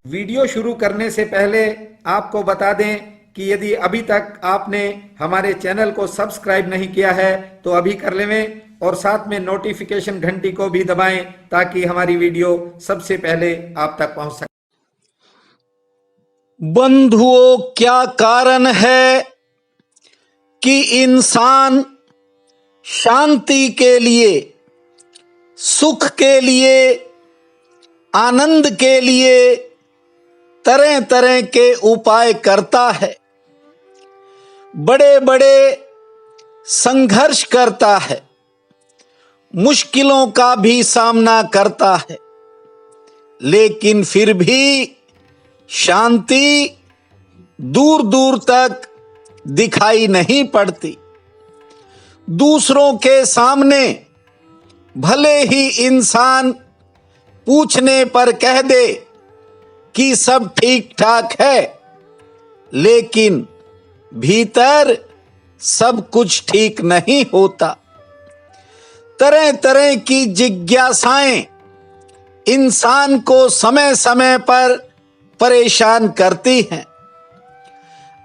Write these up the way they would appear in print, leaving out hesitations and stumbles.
Video शुरू करने से पहले आपको बता दें कि यदि अभी तक आपने हमारे चैनल को सब्सक्राइब नहीं किया है तो अभी कर लें और साथ में नोटिफिकेशन घंटी को भी दबाएं ताकि हमारी वीडियो सबसे पहले आप तक पहुंच सके। बंधुओं, क्या कारण है कि इंसान शांति के लिए, सुख के लिए, आनंद के लिए तरह तरह के उपाय करता है, बड़े बड़े संघर्ष करता है, मुश्किलों का भी सामना करता है, लेकिन फिर भी शांति दूर दूर तक दिखाई नहीं पड़ती। दूसरों के सामने भले ही इंसान पूछने पर कह दे कि सब ठीक ठाक है, लेकिन भीतर सब कुछ ठीक नहीं होता। तरह तरह की जिज्ञासाएं इंसान को समय समय पर परेशान करती हैं।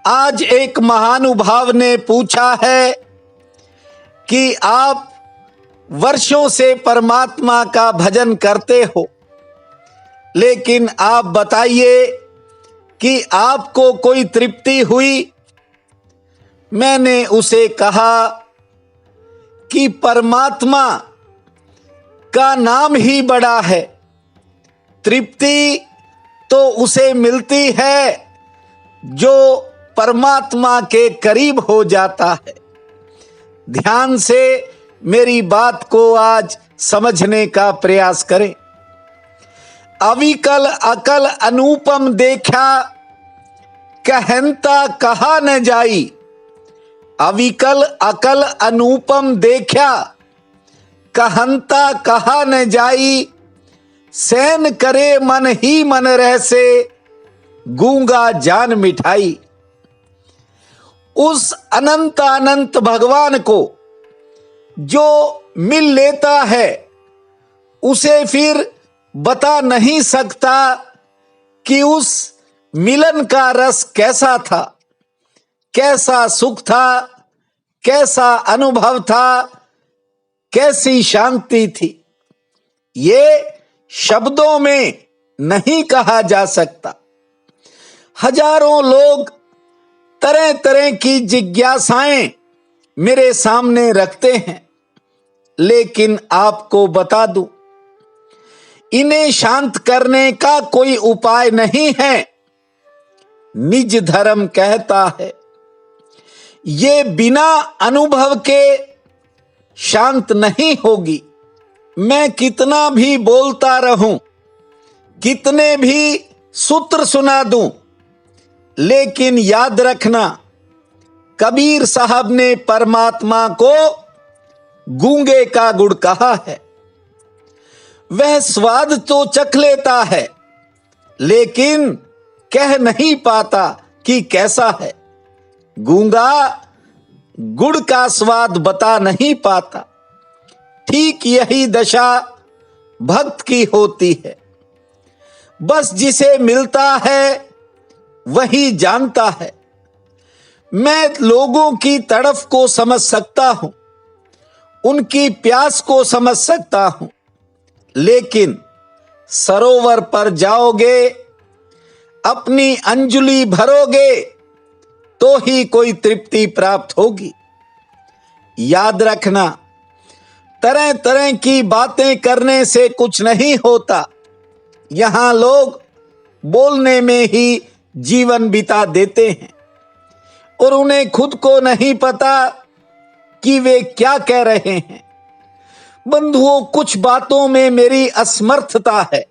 आज एक महानुभाव ने पूछा है कि आप वर्षों से परमात्मा का भजन करते हो, लेकिन आप बताइए कि आपको कोई तृप्ति हुई? मैंने उसे कहा कि परमात्मा का नाम ही बड़ा है, तृप्ति तो उसे मिलती है जो परमात्मा के करीब हो जाता है। ध्यान से मेरी बात को आज समझने का प्रयास करें। अविकल अकल अनुपम देखा, कहंता कहा न जाई। अविकल अकल अनुपम देखा, कहंता कहा न जाई। सैन करे मन ही मन रह से, गूंगा जान मिठाई। उस अनंत अनंत भगवान को जो मिल लेता है, उसे फिर बता नहीं सकता कि उस मिलन का रस कैसा था, कैसा सुख था, कैसा अनुभव था, कैसी शांति थी। ये शब्दों में नहीं कहा जा सकता। हजारों लोग तरह तरह की जिज्ञासाएं मेरे सामने रखते हैं, लेकिन आपको बता दूं, इन्हें शांत करने का कोई उपाय नहीं है। निज धर्म कहता है, ये बिना अनुभव के शांत नहीं होगी। मैं कितना भी बोलता रहूं, कितने भी सूत्र सुना दूं, लेकिन याद रखना, कबीर साहब ने परमात्मा को गूंगे का गुड़ कहा है। वह स्वाद तो चख लेता है, लेकिन कह नहीं पाता कि कैसा है। गूंगा गुड़ का स्वाद बता नहीं पाता। ठीक यही दशा भक्त की होती है। बस जिसे मिलता है वही जानता है। मैं लोगों की तड़फ को समझ सकता हूं, उनकी प्यास को समझ सकता हूं, लेकिन सरोवर पर जाओगे, अपनी अंजुलि भरोगे तो ही कोई तृप्ति प्राप्त होगी। याद रखना, तरह तरह की बातें करने से कुछ नहीं होता। यहां लोग बोलने में ही जीवन बिता देते हैं और उन्हें खुद को नहीं पता कि वे क्या कह रहे हैं। बंधुओं, कुछ बातों में मेरी असमर्थता है,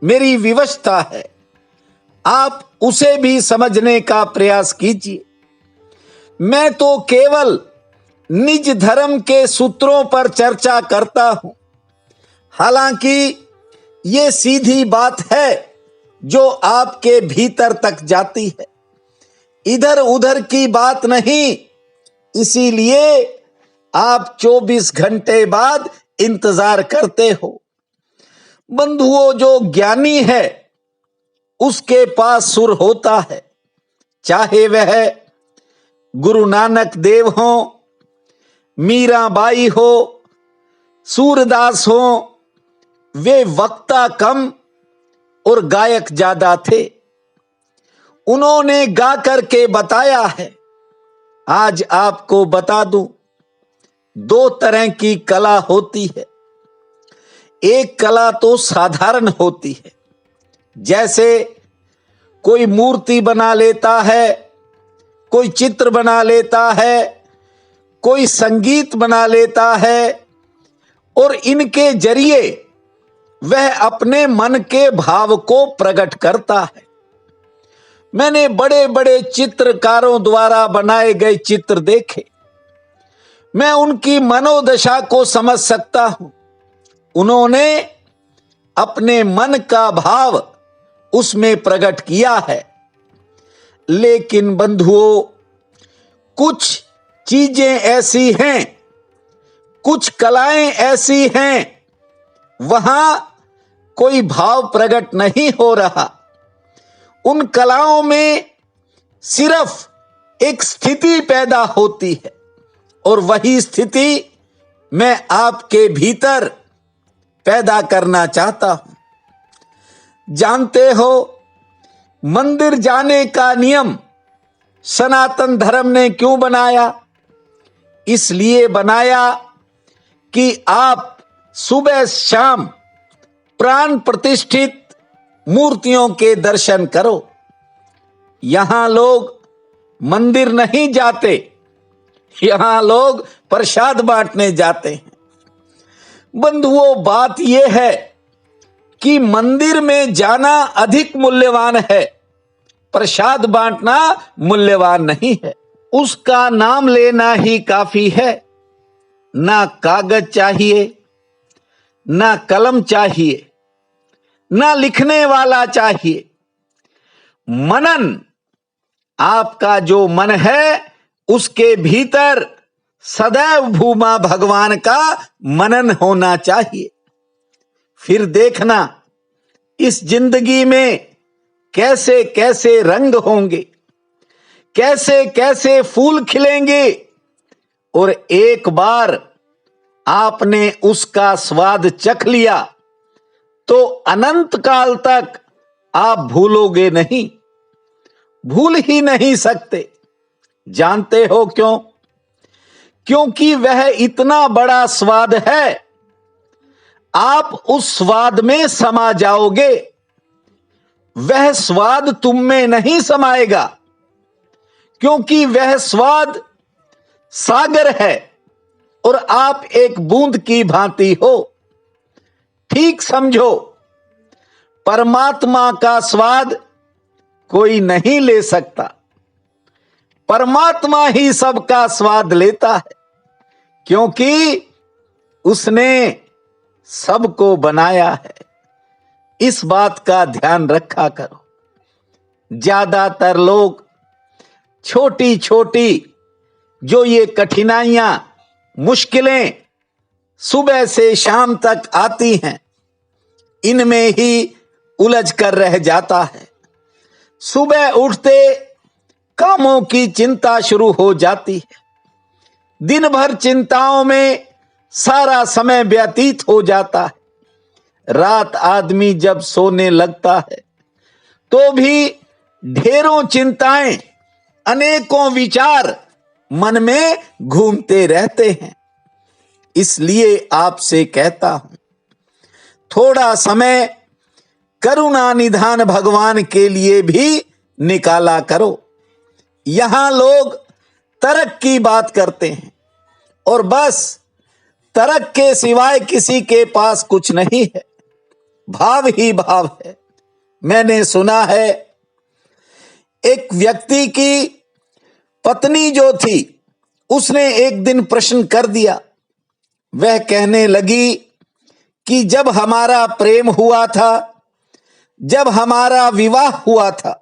मेरी विवशता है। आप उसे भी समझने का प्रयास कीजिए। मैं तो केवल निज धर्म के सूत्रों पर चर्चा करता हूं। हालांकि ये सीधी बात है जो आपके भीतर तक जाती है, इधर उधर की बात नहीं। इसीलिए आप 24 घंटे बाद इंतजार करते हो। बंधुओं, जो ज्ञानी है उसके पास सुर होता है, चाहे वह गुरु नानक देव हो, मीराबाई हो, सूरदास हो। वे वक्ता कम और गायक ज्यादा थे। उन्होंने गा करके बताया है। आज आपको बता दूं, दो तरह की कला होती है। एक कला तो साधारण होती है, जैसे कोई मूर्ति बना लेता है, कोई चित्र बना लेता है, कोई संगीत बना लेता है और इनके जरिए वह अपने मन के भाव को प्रकट करता है। मैंने बड़े बड़े चित्रकारों द्वारा बनाए गए चित्र देखे। मैं उनकी मनोदशा को समझ सकता हूं। उन्होंने अपने मन का भाव उसमें प्रकट किया है। लेकिन बंधुओं, कुछ चीजें ऐसी हैं, कुछ कलाएं ऐसी हैं, वहां कोई भाव प्रकट नहीं हो रहा। उन कलाओं में सिर्फ एक स्थिति पैदा होती है और वही स्थिति मैं आपके भीतर पैदा करना चाहता हूं। जानते हो, मंदिर जाने का नियम सनातन धर्म ने क्यों बनाया? इसलिए बनाया कि आप सुबह शाम प्राण प्रतिष्ठित मूर्तियों के दर्शन करो। यहां लोग मंदिर नहीं जाते, यहां लोग प्रसाद बांटने जाते हैं। बंधुओं, बात यह है कि मंदिर में जाना अधिक मूल्यवान है, प्रसाद बांटना मूल्यवान नहीं है। उसका नाम लेना ही काफी है। ना कागज चाहिए, ना कलम चाहिए, ना लिखने वाला चाहिए। मनन, आपका जो मन है उसके भीतर सदैव भूमा भगवान का मनन होना चाहिए। फिर देखना इस जिंदगी में कैसे कैसे रंग होंगे, कैसे कैसे फूल खिलेंगे, और एक बार आपने उसका स्वाद चख लिया तो अनंत काल तक आप भूलोगे नहीं, भूल ही नहीं सकते। जानते हो क्यों? क्योंकि वह इतना बड़ा स्वाद है, आप उस स्वाद में समा जाओगे। वह स्वाद तुम में नहीं समाएगा, क्योंकि वह स्वाद सागर है और आप एक बूंद की भांति हो। ठीक समझो, परमात्मा का स्वाद कोई नहीं ले सकता। परमात्मा ही सबका स्वाद लेता है, क्योंकि उसने सबको बनाया है। इस बात का ध्यान रखा करो। ज्यादातर लोग छोटी छोटी जो ये कठिनाइयां, मुश्किलें सुबह से शाम तक आती हैं, इनमें ही उलझ कर रह जाता है। सुबह उठते कामों की चिंता शुरू हो जाती है। दिन भर चिंताओं में सारा समय व्यतीत हो जाता है। रात आदमी जब सोने लगता है तो भी ढेरों चिंताएं, अनेकों विचार मन में घूमते रहते हैं। इसलिए आपसे कहता हूं, थोड़ा समय करुणा निधान भगवान के लिए भी निकाला करो। यहां लोग तर्क की बात करते हैं और बस तर्क के सिवाय किसी के पास कुछ नहीं है। भाव ही भाव है। मैंने सुना है, एक व्यक्ति की पत्नी जो थी, उसने एक दिन प्रश्न कर दिया। वह कहने लगी कि जब हमारा प्रेम हुआ था, जब हमारा विवाह हुआ था,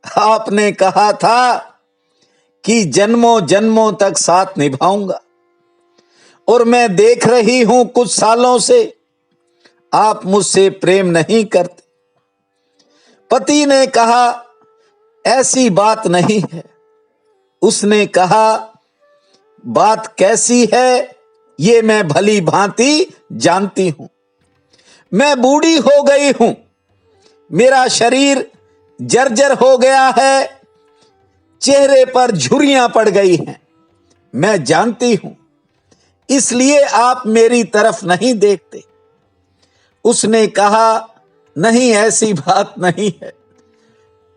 आपने कहा था कि जन्मों जन्मों तक साथ निभाऊंगा, और मैं देख रही हूं कुछ सालों से आप मुझसे प्रेम नहीं करते। पति ने कहा ऐसी बात नहीं है। उसने कहा बात कैसी है ये मैं भली भांति जानती हूं। मैं बूढ़ी हो गई हूं, मेरा शरीर जर्जर हो गया है, चेहरे पर झुर्रियां पड़ गई हैं, मैं जानती हूं, इसलिए आप मेरी तरफ नहीं देखते। उसने कहा नहीं ऐसी बात नहीं है।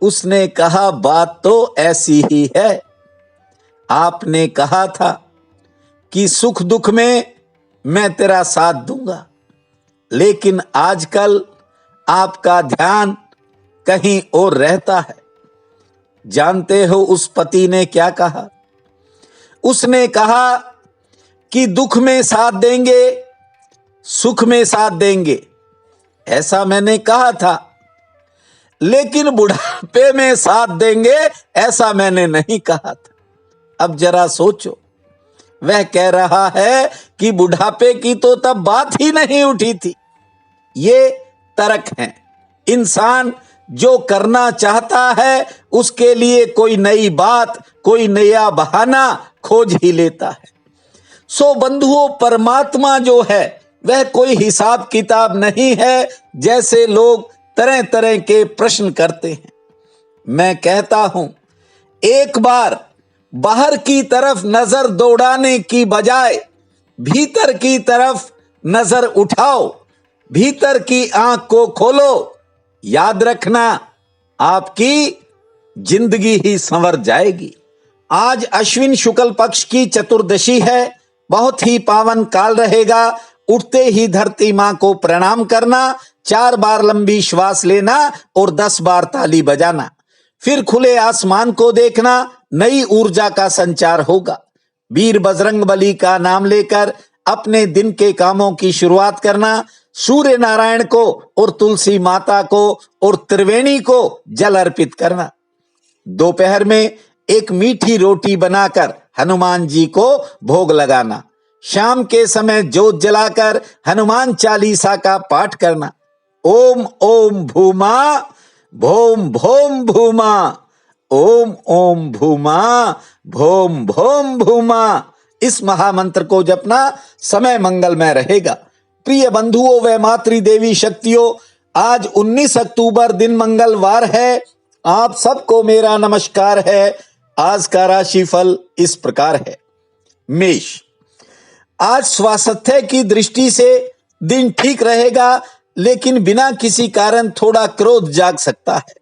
उसने कहा बात तो ऐसी ही है। आपने कहा था कि सुख दुख में मैं तेरा साथ दूंगा, लेकिन आजकल आपका ध्यान कहीं और रहता है। जानते हो उस पति ने क्या कहा? उसने कहा कि दुख में साथ देंगे, सुख में साथ देंगे, ऐसा मैंने कहा था, लेकिन बुढ़ापे में साथ देंगे ऐसा मैंने नहीं कहा था। अब जरा सोचो, वह कह रहा है कि बुढ़ापे की तो तब बात ही नहीं उठी थी। ये तर्क है। इंसान जो करना चाहता है उसके लिए कोई नई बात, कोई नया बहाना खोज ही लेता है। सो बंधुओं, परमात्मा जो है वह कोई हिसाब किताब नहीं है जैसे लोग तरह तरह के प्रश्न करते हैं। मैं कहता हूं, एक बार बाहर की तरफ नजर दौड़ाने की बजाय भीतर की तरफ नजर उठाओ, भीतर की आंख को खोलो। याद रखना, आपकी जिंदगी ही संवर जाएगी। आज अश्विन शुक्ल पक्ष की चतुर्दशी है, बहुत ही पावन काल रहेगा। उठते ही धरती मां को प्रणाम करना, 4 बार लंबी श्वास लेना और 10 बार ताली बजाना, फिर खुले आसमान को देखना, नई ऊर्जा का संचार होगा। वीर बजरंगबली का नाम लेकर अपने दिन के कामों की शुरुआत करना, सूर्य नारायण को और तुलसी माता को और त्रिवेणी को जल अर्पित करना। दोपहर में एक मीठी रोटी बनाकर हनुमान जी को भोग लगाना। शाम के समय जोत जलाकर हनुमान चालीसा का पाठ करना। ओम ओम भूमा भोम भोम भूमा, ओम ओम भूमा भोम भोम भूमा, इस महामंत्र को जपना समय मंगलमय रहेगा। प्रिय बंधुओं व मातृदेवी शक्तियों, आज 19 अक्टूबर दिन मंगलवार है। आप सबको मेरा नमस्कार है। आज का राशिफल इस प्रकार है। मेष, आज स्वास्थ्य की दृष्टि से दिन ठीक रहेगा, लेकिन बिना किसी कारण थोड़ा क्रोध जाग सकता है।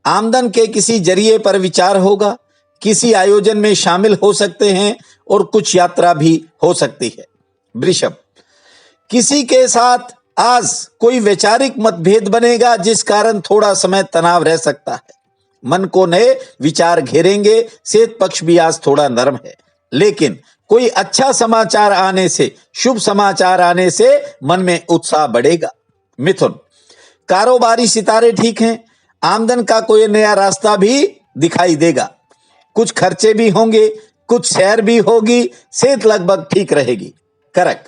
आमदन के किसी जरिए पर विचार होगा, किसी आयोजन में शामिल हो सकते हैं और कुछ यात्रा भी हो सकती है। वृषभ, किसी के साथ आज कोई वैचारिक मतभेद बनेगा जिस कारण थोड़ा समय तनाव रह सकता है। मन को नए विचार घेरेंगे। सेहत पक्ष भी आज थोड़ा नरम है, लेकिन कोई अच्छा समाचार आने से, शुभ समाचार आने से मन में उत्साह बढ़ेगा। मिथुन, कारोबारी सितारे ठीक हैं। आमदन का कोई नया रास्ता भी दिखाई देगा। कुछ खर्चे भी होंगे, कुछ सैर भी होगी। सेहत लगभग ठीक रहेगी। कर्क,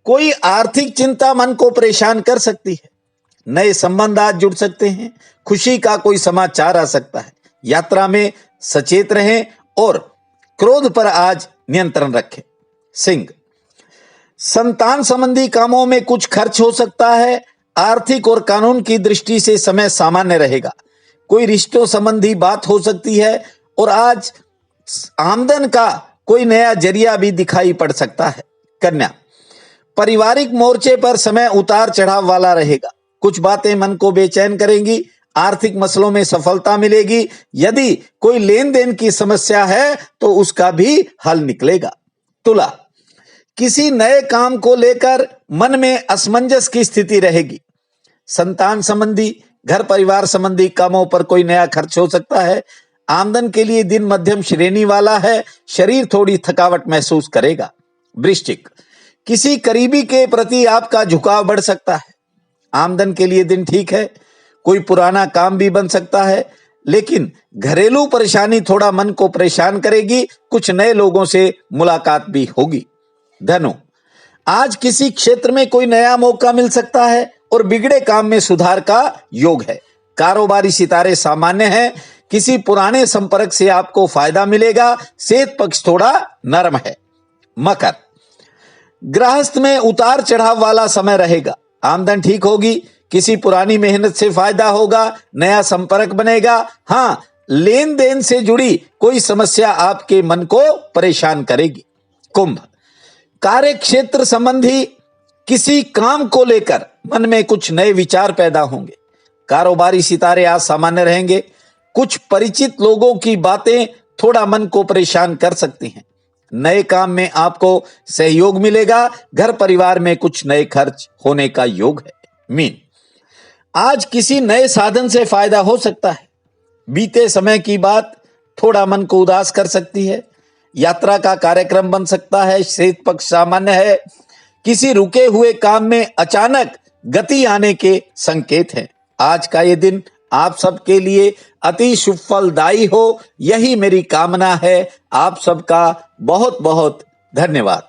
कोई आर्थिक चिंता मन को परेशान कर सकती है। नए संबंध आज जुड़ सकते हैं। खुशी का कोई समाचार आ सकता है। यात्रा में सचेत रहें और क्रोध पर आज नियंत्रण रखें। सिंह, संतान संबंधी कामों में कुछ खर्च हो सकता है। आर्थिक और कानून की दृष्टि से समय सामान्य रहेगा। कोई रिश्तों संबंधी बात हो सकती है और आज आमदन का कोई नया जरिया भी दिखाई पड़ सकता है। कन्या, पारिवारिक मोर्चे पर समय उतार चढ़ाव वाला रहेगा। कुछ बातें मन को बेचैन करेंगी। आर्थिक मसलों में सफलता मिलेगी। यदि कोई लेन देन की समस्या है तो उसका भी हल निकलेगा। तुला, किसी नए काम को लेकर मन में असमंजस की स्थिति रहेगी। संतान संबंधी, घर परिवार संबंधी कामों पर कोई नया खर्च हो सकता है। आमदन के लिए दिन मध्यम श्रेणी वाला है। शरीर थोड़ी थकावट महसूस करेगा। वृश्चिक, किसी करीबी के प्रति आपका झुकाव बढ़ सकता है। आमदन के लिए दिन ठीक है। कोई पुराना काम भी बन सकता है, लेकिन घरेलू परेशानी थोड़ा मन को परेशान करेगी। कुछ नए लोगों से मुलाकात भी होगी। धनु, आज किसी क्षेत्र में कोई नया मौका मिल सकता है और बिगड़े काम में सुधार का योग है। कारोबारी सितारे सामान्य हैं, किसी पुराने संपर्क से आपको फायदा मिलेगा, सेहत पक्ष थोड़ा नरम है। मकर, गृहस्थ में उतार चढ़ाव वाला समय रहेगा, आमदन ठीक होगी, किसी पुरानी मेहनत से फायदा होगा, नया संपर्क बनेगा। हाँ, लेन देन से जुड़ी कोई समस्या आपके मन को परेशान करेगी। कुंभ, कार्य क्षेत्र संबंधी किसी काम को लेकर मन में कुछ नए विचार पैदा होंगे, कारोबारी सितारे आज सामान्य रहेंगे, कुछ परिचित लोगों की बातें थोड़ा मन को परेशान कर सकती हैं, नए काम में आपको सहयोग मिलेगा, घर परिवार में कुछ नए खर्च होने का योग है। मीन, आज किसी नए साधन से फायदा हो सकता है, बीते समय की बात थोड़ा मन को उदास कर सकती है, यात्रा का कार्यक्रम बन सकता है, सेहत पक्ष सामान्य है, किसी रुके हुए काम में अचानक गति आने के संकेत हैं। आज का ये दिन आप सबके लिए अति शुभ फलदायी हो, यही मेरी कामना है। आप सबका बहुत बहुत धन्यवाद।